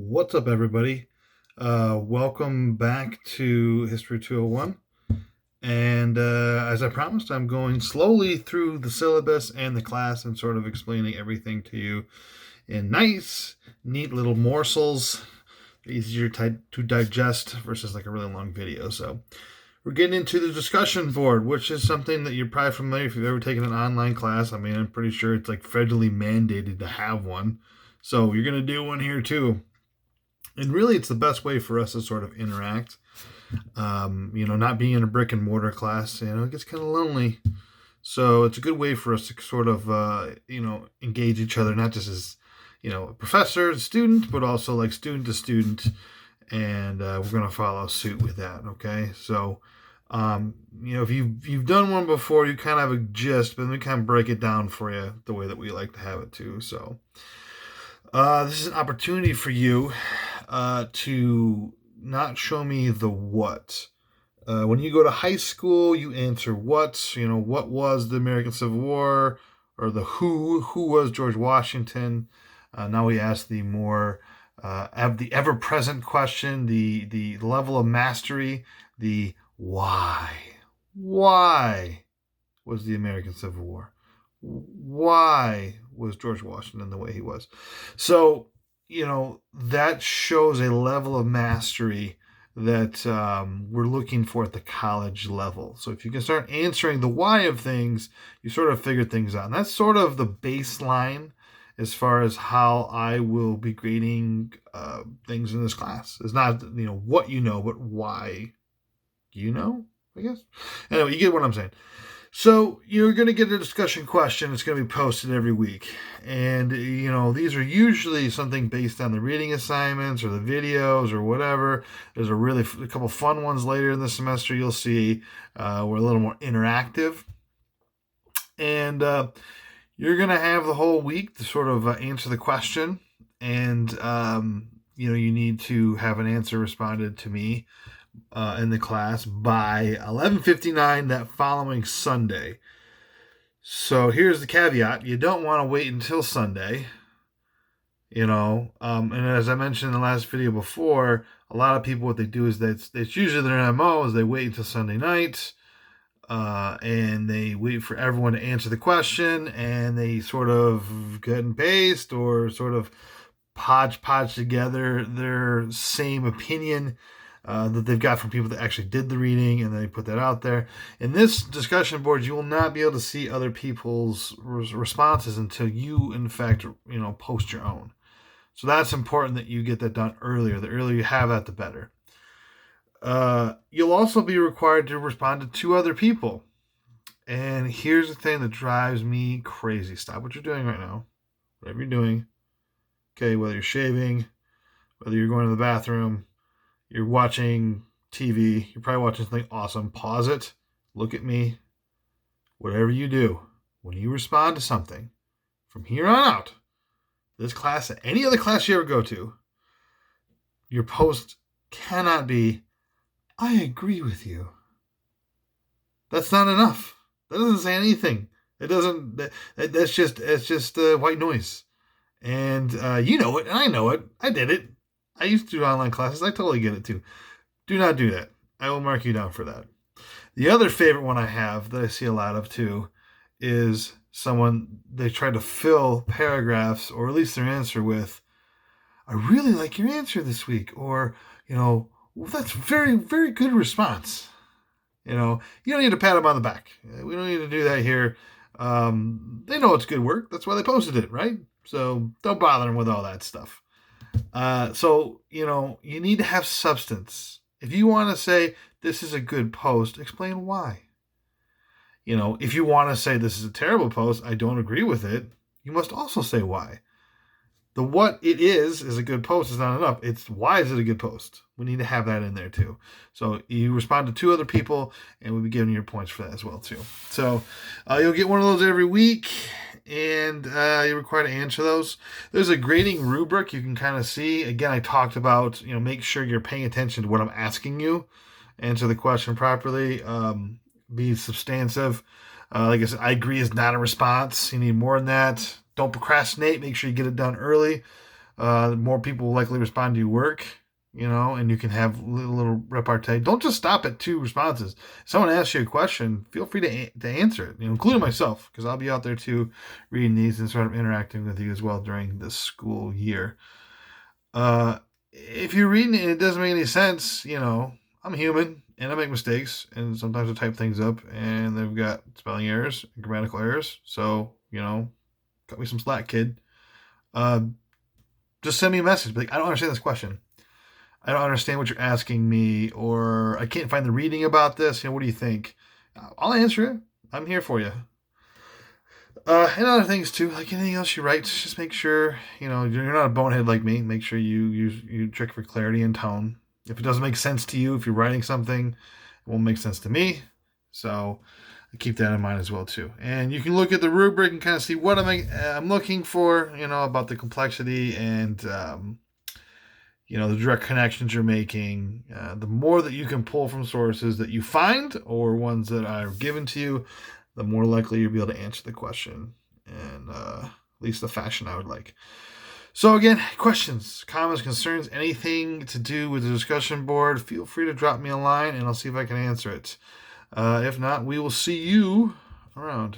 What's up, everybody? Welcome back to History 201. And as I promised, I'm going slowly through the syllabus and the class and sort of explaining everything to you in nice, neat little morsels, easier to digest versus like a really long video. So we're getting into the discussion board, which is something that you're probably familiar if you've ever taken an online class. I mean, I'm pretty sure it's like federally mandated to have one. So you're going to do one here too. And really, it's the best way for us to sort of interact. Not being in a brick and mortar class, it gets kind of lonely. So it's a good way for us to sort of, engage each other, not just as, professor to student, but also like student to student. And we're going to follow suit with that. Okay. So, if you've done one before, you kind of have a gist, but then we kind of break it down for you the way that we like to have it too. So, this is an opportunity for you to not show me the what. When you go to high school, you answer what. What was the American Civil War, or the who was George Washington. Now we ask the more the ever-present question, the level of mastery, the why. Why was the American Civil War? Why was George Washington the way he was? So, that shows a level of mastery that we're looking for at the college level. So if you can start answering the why of things, you sort of figure things out. And that's sort of the baseline as far as how I will be grading things in this class. It's not, what you know, but why you know, I guess. Anyway, you get what I'm saying. So you're going to get a discussion question. It's going to be posted every week. And, these are usually something based on the reading assignments or the videos or whatever. There's a couple fun ones later in the semester you'll see. We're a little more interactive. And you're going to have the whole week to sort of answer the question. And, you need to have an answer responded to me in the class by 11:59 that following Sunday. So here's the caveat: you don't want to wait until Sunday. And as I mentioned in the last video before, a lot of people, what they do is that's usually their MO is they wait until Sunday night, and they wait for everyone to answer the question, and they sort of cut and paste or sort of podge together their same opinion that they've got from people that actually did the reading, and then they put that out there. In this discussion board, you will not be able to see other people's responses until you, in fact, post your own. So that's important that you get that done earlier. The earlier you have that, the better. You'll also be required to respond to 2 other people. And here's the thing that drives me crazy. Stop what you're doing right now. Whatever you're doing. Okay, whether you're shaving, whether you're going to the bathroom, you're watching TV, you're probably watching something awesome. Pause it. Look at me. Whatever you do, when you respond to something, from here on out, this class, any other class you ever go to, your post cannot be, I agree with you. That's not enough. That doesn't say anything. It doesn't, it's just white noise. And you know it, and I know it. I did it. I used to do online classes. I totally get it too. Do not do that. I will mark you down for that. The other favorite one I have that I see a lot of too is they try to fill paragraphs or at least their answer with, I really like your answer this week. Or, well, that's very, very good response. You don't need to pat them on the back. We don't need to do that here. They know it's good work. That's why they posted it, right? So don't bother them with all that stuff. So you need to have substance. If you want to say this is a good post, explain why. If you want to say this is a terrible post, I don't agree with it, you must also say why. The what it is a good post is not enough. It's why is it a good post? We need to have that in there too. So you respond to 2 other people, and we'll be giving you your points for that as well too. So you'll get one of those every week, and you're required to answer those. There's a grading rubric you can kind of see. Again, I talked about, make sure you're paying attention to what I'm asking you. Answer the question properly. Be substantive. Like I said, I agree is not a response. You need more than that. Don't procrastinate. Make sure you get it done early. more people will likely respond to your work, and you can have little repartee. Don't just stop at 2 responses. If someone asks you a question, feel free to answer it, including myself, because I'll be out there too reading these and sort of interacting with you as well during the school year. If you're reading it and it doesn't make any sense, I'm human and I make mistakes, and sometimes I type things up and they've got spelling errors and grammatical errors. So, cut me some slack, kid. Just send me a message. Be like, I don't understand this question. I don't understand what you're asking me, or I can't find the reading about this. What do you think? I'll answer it. I'm here for you. And other things too, like anything else you write, just make sure, you're not a bonehead like me. Make sure you check for clarity and tone. If it doesn't make sense to you, if you're writing something, it won't make sense to me. So keep that in mind as well too. And you can look at the rubric and kind of see what I'm looking for, about the complexity and the direct connections you're making. The more that you can pull from sources that you find or ones that are given to you, the more likely you'll be able to answer the question in at least the fashion I would like. So again, questions, comments, concerns, anything to do with the discussion board, feel free to drop me a line and I'll see if I can answer it. If not, we will see you around.